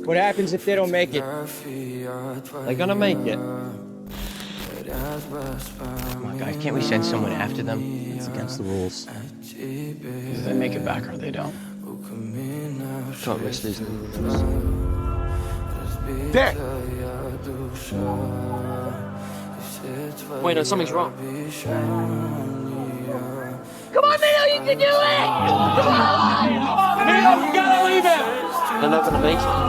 What happens if they don't make it? They're gonna make it. Come on, guys, can't we send someone after them? It's against the rules. Either they make it back or they don't. Can't risk losing them. There! Wait, no, something's wrong. Come on, Mino, you can do it! Come on! Mino, you gotta leave him! They're not gonna make it.